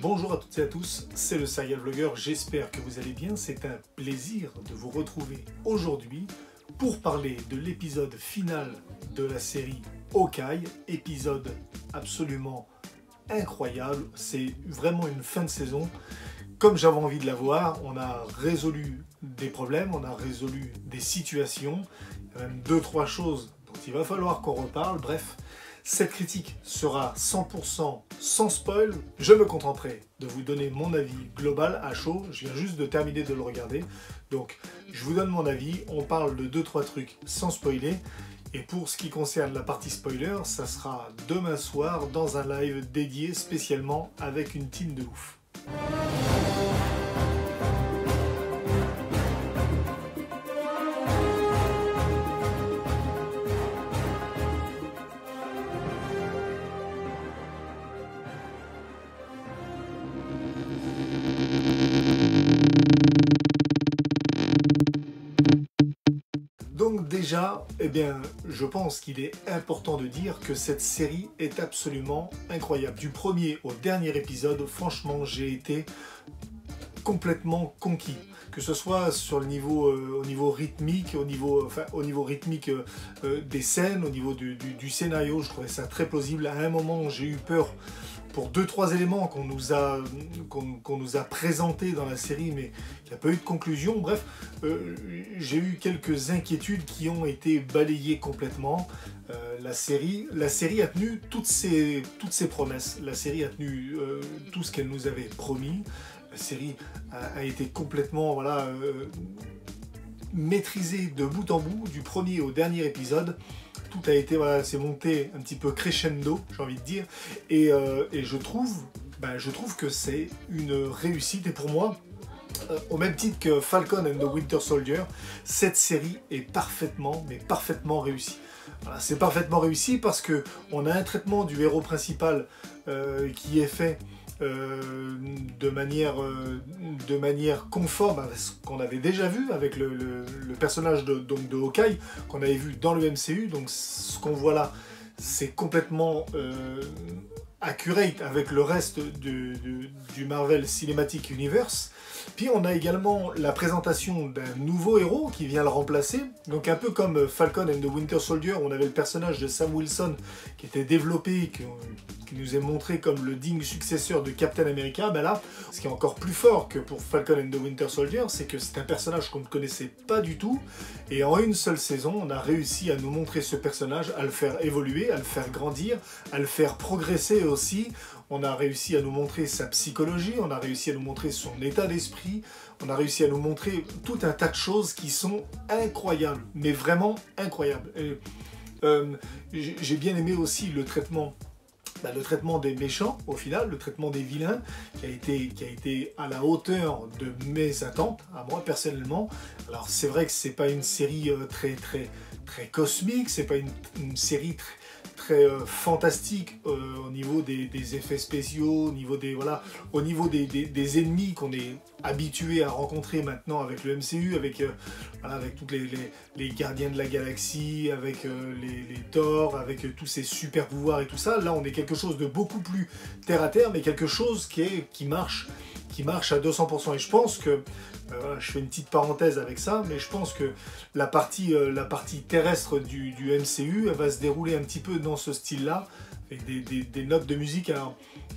Bonjour à toutes et à tous, c'est le Serial Vlogger, j'espère que vous allez bien, c'est un plaisir de vous retrouver aujourd'hui pour parler de l'épisode final de la série Hawkeye, épisode absolument incroyable, c'est vraiment une fin de saison, comme j'avais envie de la voir, on a résolu des problèmes, on a résolu des situations, il y a même 2-3 choses dont il va falloir qu'on reparle, bref. Cette critique sera 100% sans spoil, je me contenterai de vous donner mon avis global à chaud, je viens juste de terminer de le regarder, donc je vous donne mon avis, on parle de 2-3 trucs sans spoiler, et pour ce qui concerne la partie spoiler, ça sera demain soir dans un live dédié spécialement avec une team de ouf. Donc déjà, je pense qu'il est important de dire que cette série est absolument incroyable. Du premier au dernier épisode, franchement, j'ai été complètement conquis. Que ce soit sur le niveau, au niveau rythmique, au niveau rythmique des scènes, au niveau du scénario, je trouvais ça très plausible. À un moment, j'ai eu peur pour 2-3 éléments qu'on nous a présentés dans la série, mais il n'y a pas eu de conclusion. Bref, j'ai eu quelques inquiétudes qui ont été balayées complètement. La série a tenu toutes ses promesses. La série a tenu tout ce qu'elle nous avait promis. La série a été complètement maîtrisée de bout en bout, du premier au dernier épisode. Tout a été, c'est monté un petit peu crescendo, j'ai envie de dire, et je trouve que c'est une réussite, et pour moi, au même titre que Falcon and the Winter Soldier, cette série est parfaitement réussie. Voilà, c'est parfaitement réussi parce qu'on a un traitement du héros principal qui est fait de manière conforme à ce qu'on avait déjà vu avec le personnage de Hawkeye qu'on avait vu dans le MCU. Donc ce qu'on voit là, c'est complètement accurate avec le reste du Marvel Cinematic Universe. Puis on a également la présentation d'un nouveau héros qui vient le remplacer. Donc un peu comme Falcon and the Winter Soldier, on avait le personnage de Sam Wilson qui était développé, qui nous est montré comme le digne successeur de Captain America. Ben là, ce qui est encore plus fort que pour Falcon and the Winter Soldier, c'est que c'est un personnage qu'on ne connaissait pas du tout. Et en une seule saison, on a réussi à nous montrer ce personnage, à le faire évoluer, à le faire grandir, à le faire progresser aussi. On a réussi à nous montrer sa psychologie, on a réussi à nous montrer son état d'esprit, on a réussi à nous montrer tout un tas de choses qui sont incroyables, mais vraiment incroyables. J'ai bien aimé aussi le traitement des méchants, au final, le traitement des vilains, qui a été à la hauteur de mes attentes, à moi personnellement. Alors c'est vrai que c'est pas une série très cosmique, c'est pas une série très fantastique au niveau des effets spéciaux, au niveau des ennemis qu'on est habitué à rencontrer maintenant avec le MCU, avec tous les gardiens de la galaxie, avec les Thor, avec tous ces super pouvoirs et tout ça. Là on est quelque chose de beaucoup plus terre à terre, mais quelque chose qui marche à 200%. Et je pense que, je fais une petite parenthèse avec ça, mais je pense que la partie terrestre du MCU, elle va se dérouler un petit peu dans ce style-là, avec des notes de musique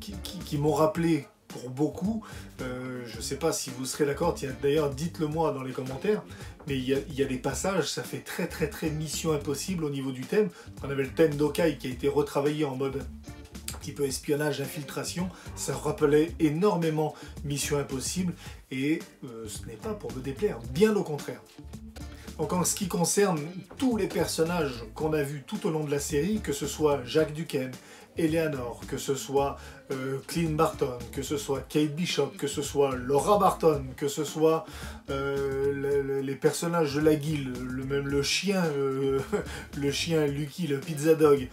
qui m'ont rappelé pour beaucoup. Je ne sais pas si vous serez d'accord, d'ailleurs dites-le moi dans les commentaires, mais il y a des passages, ça fait très Mission Impossible au niveau du thème. On avait le thème d'Hawkeye qui a été retravaillé en mode un petit peu espionnage, infiltration, ça rappelait énormément Mission Impossible, et ce n'est pas pour me déplaire, bien au contraire. Donc en ce qui concerne tous les personnages qu'on a vus tout au long de la série, que ce soit Jack Duquesne, Eleanor, que ce soit Clint Barton, que ce soit Kate Bishop, que ce soit Laura Barton, que ce soit les personnages de la guilde, même le chien Lucky, le Pizza Dog,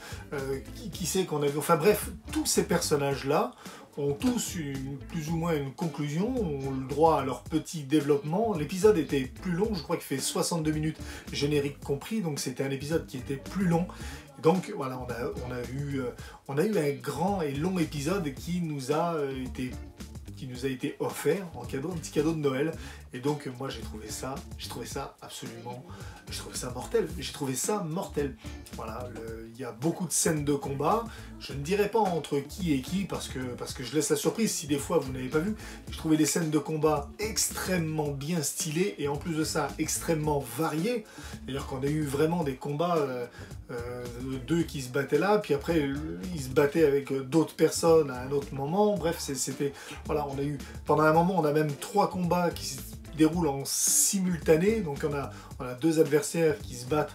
qui sait qu'on a vu, enfin bref, tous ces personnages-là ont tous plus ou moins une conclusion, ont le droit à leur petit développement. L'épisode était plus long, je crois qu'il fait 62 minutes, générique compris, donc c'était un épisode qui était plus long. Donc voilà, on a eu un grand et long épisode qui nous a été offert en cadeau, un petit cadeau de Noël. Et donc moi j'ai trouvé ça mortel. J'ai trouvé ça mortel. Voilà, il y a beaucoup de scènes de combat. Je ne dirais pas entre qui et qui parce que je laisse la surprise si des fois vous n'avez pas vu. J'ai trouvé les scènes de combat extrêmement bien stylées et en plus de ça extrêmement variées. C'est-à-dire qu'on a eu vraiment des combats d'eux qui se battaient là, puis après ils se battaient avec d'autres personnes à un autre moment. Bref, c'était voilà, on a eu pendant un moment on a même 3 combats qui se déroulent en simultané. Donc on a 2 adversaires qui se battent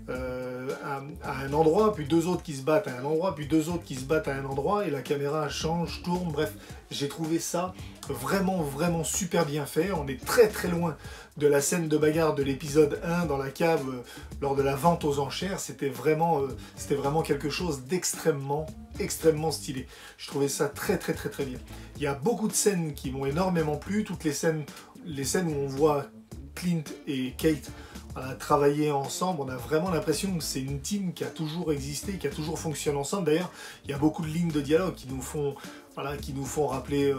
à un endroit, puis 2 autres qui se battent à un endroit, puis 2 autres qui se battent à un endroit, et la caméra change, tourne, bref, j'ai trouvé ça vraiment, vraiment super bien fait. On est très très loin de la scène de bagarre de l'épisode 1 dans la cave lors de la vente aux enchères. C'était vraiment quelque chose d'extrêmement, extrêmement stylé. Je trouvais ça très très très très bien. Il y a beaucoup de scènes qui m'ont énormément plu, toutes les scènes où on voit Clint et Kate travailler ensemble, on a vraiment l'impression que c'est une team qui a toujours existé, qui a toujours fonctionné ensemble. D'ailleurs, il y a beaucoup de lignes de dialogue qui nous font rappeler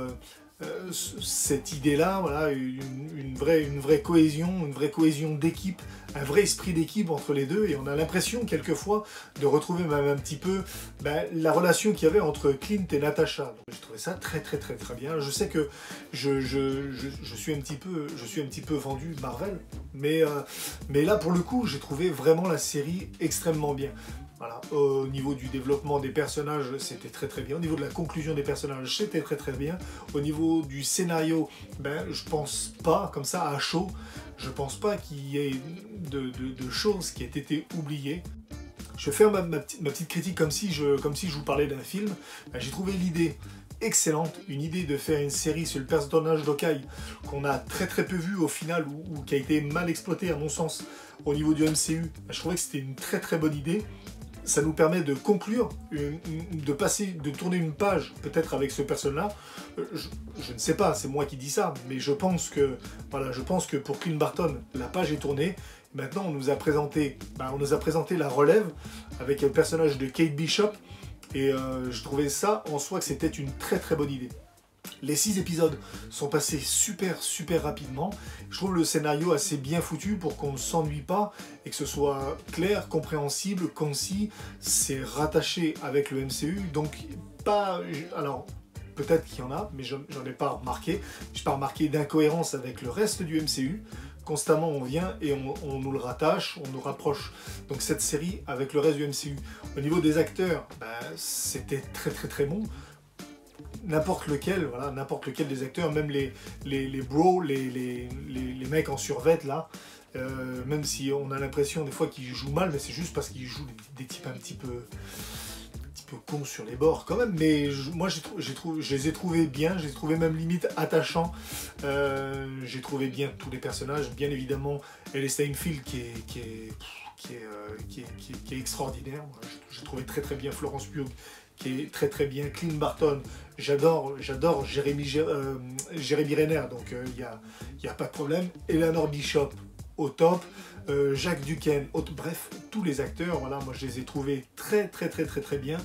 cette idée-là, voilà, une vraie cohésion d'équipe, un vrai esprit d'équipe entre les deux, et on a l'impression quelquefois de retrouver même un petit peu la relation qu'il y avait entre Clint et Natasha. Donc, j'ai trouvé ça très très très très bien. Je sais que je suis un petit peu vendu Marvel, mais là pour le coup j'ai trouvé vraiment la série extrêmement bien. Voilà. Au niveau du développement des personnages, c'était très très bien. Au niveau de la conclusion des personnages, c'était très très bien. Au niveau du scénario, je pense pas, comme ça à chaud, je pense pas qu'il y ait de choses qui aient été oubliées. Je vais faire ma petite critique comme si je vous parlais d'un film. J'ai trouvé l'idée excellente, une idée de faire une série sur le personnage d'Hawkeye qu'on a très très peu vu au final ou qui a été mal exploité à mon sens au niveau du MCU. Je trouvais que c'était une très très bonne idée. Ça nous permet de conclure, de tourner une page peut-être avec ce personnage-là. Je ne sais pas, c'est moi qui dis ça, mais je pense que pour Clint Barton, la page est tournée. Maintenant, on nous a présenté la relève avec le personnage de Kate Bishop, et je trouvais ça en soi que c'était une très très bonne idée. Les 6 épisodes sont passés super super rapidement. Je trouve le scénario assez bien foutu pour qu'on ne s'ennuie pas et que ce soit clair, compréhensible, concis. C'est rattaché avec le MCU, donc pas... Alors, peut-être qu'il y en a, mais j'en ai pas remarqué. Je n'ai pas remarqué d'incohérence avec le reste du MCU. Constamment, on vient et on nous le rattache, on nous rapproche. Donc cette série avec le reste du MCU. Au niveau des acteurs, c'était très très très bon. N'importe lequel des acteurs, même les bros, les mecs en survêt là, même si on a l'impression des fois qu'ils jouent mal, mais c'est juste parce qu'ils jouent des types un petit peu cons sur les bords quand même, mais moi je les ai trouvés bien, je les ai trouvés même limite attachants. J'ai trouvé bien tous les personnages, bien évidemment Ellie Steinfeld qui est extraordinaire. J'ai trouvé très très bien Florence Pugh, qui est très très bien. Clint Barton, j'adore Jeremy Renner, donc il n'y a pas de problème. Eleanor Bishop, au top. Jacques Duquesne, bref, tous les acteurs, voilà, moi je les ai trouvés très très très très très bien.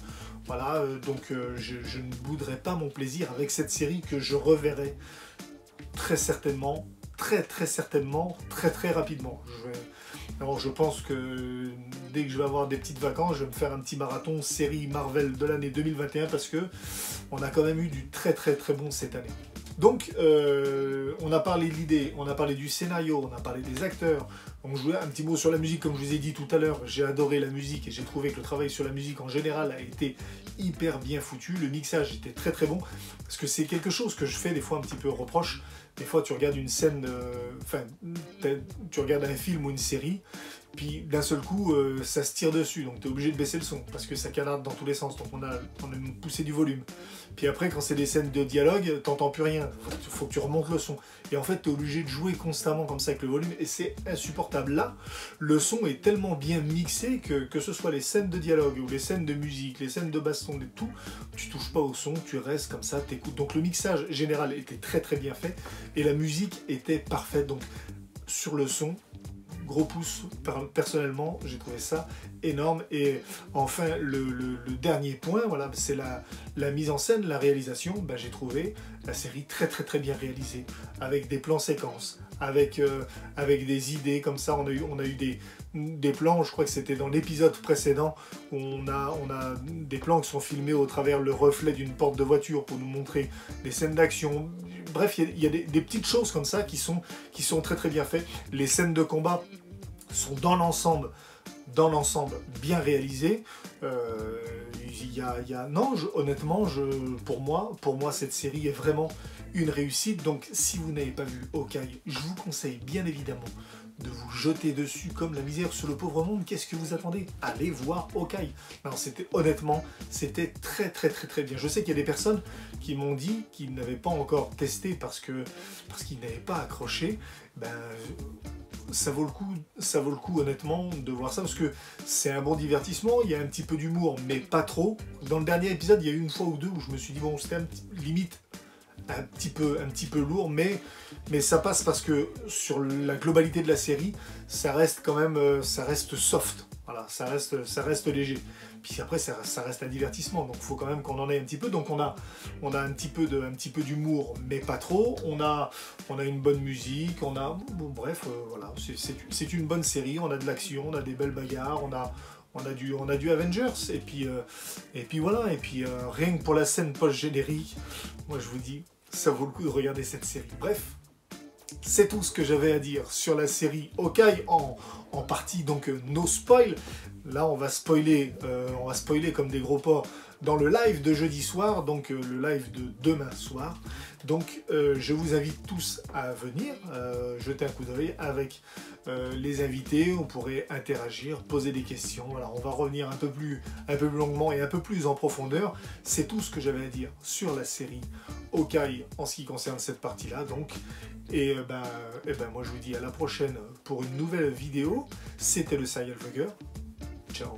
Voilà, donc je ne bouderai pas mon plaisir avec cette série que je reverrai très certainement, très très rapidement. Alors je pense que dès que je vais avoir des petites vacances, je vais me faire un petit marathon série Marvel de l'année 2021 parce que on a quand même eu du très très très bon cette année. Donc on a parlé de l'idée, on a parlé du scénario, on a parlé des acteurs. Donc je voulais un petit mot sur la musique, comme je vous ai dit tout à l'heure, j'ai adoré la musique et j'ai trouvé que le travail sur la musique en général a été hyper bien foutu. Le mixage était très très bon, parce que c'est quelque chose que je fais des fois un petit peu reproche. Des fois tu regardes une scène, tu regardes un film ou une série, puis d'un seul coup ça se tire dessus, donc tu es obligé de baisser le son, parce que ça canarde dans tous les sens, donc on a poussé du volume. Puis après quand c'est des scènes de dialogue, t'entends plus rien, faut que tu remontes le son. Et en fait tu es obligé de jouer constamment comme ça avec le volume, et c'est insupportable. Là, le son est tellement bien mixé que ce soit les scènes de dialogue, ou les scènes de musique, les scènes de baston et tout, tu touches pas au son, tu restes comme ça, t'écoutes. Donc le mixage général était très très bien fait, et la musique était parfaite. Donc sur le son, gros pouce, personnellement, j'ai trouvé ça énorme. Et enfin, le dernier point, voilà, c'est la mise en scène, la réalisation. Ben, j'ai trouvé la série très très très bien réalisée, avec des plans séquences, avec des idées comme ça. On a eu des plans, je crois que c'était dans l'épisode précédent, où on a des plans qui sont filmés au travers le reflet d'une porte de voiture pour nous montrer des scènes d'action. Bref, il y a des petites choses comme ça qui sont très très bien faites. Les scènes de combat sont dans l'ensemble bien réalisées. Non, honnêtement, pour moi, cette série est vraiment une réussite. Donc, si vous n'avez pas vu Hawkeye, je vous conseille bien évidemment de vous jeter dessus comme la misère sur le pauvre monde. Qu'est-ce que vous attendez? Allez voir Hawkeye. Alors, c'était très très très très bien. Je sais qu'il y a des personnes qui m'ont dit qu'ils n'avaient pas encore testé parce qu'ils n'avaient pas accroché. Ben, ça vaut le coup honnêtement de voir ça, parce que c'est un bon divertissement, il y a un petit peu d'humour, mais pas trop. Dans le dernier épisode, il y a eu une fois ou deux où je me suis dit, bon, c'était limite un petit peu lourd, mais ça passe parce que sur la globalité de la série, ça reste quand même, ça reste soft, voilà, ça reste léger. Puis après, ça reste un divertissement, donc il faut quand même qu'on en ait un petit peu. Donc on a un petit peu d'humour, mais pas trop. On a une bonne musique, bon, bref, voilà, c'est une bonne série. On a de l'action, on a des belles bagarres, on a du Avengers, et puis voilà, et puis rien que pour la scène post-générique, moi je vous dis, ça vaut le coup de regarder cette série. Bref, c'est tout ce que j'avais à dire sur la série Hawkeye, en partie donc no spoil. Là on va spoiler comme des gros porcs dans le live de jeudi soir, donc le live de demain soir. Donc je vous invite tous à venir jeter un coup d'œil avec les invités. On pourrait interagir, poser des questions. Voilà, on va revenir un peu plus longuement et un peu plus en profondeur. C'est tout ce que j'avais à dire sur la série Hawkeye en ce qui concerne cette partie-là. Donc, et ben moi je vous dis à la prochaine pour une nouvelle vidéo. C'était le Serial Vlogger. Ciao.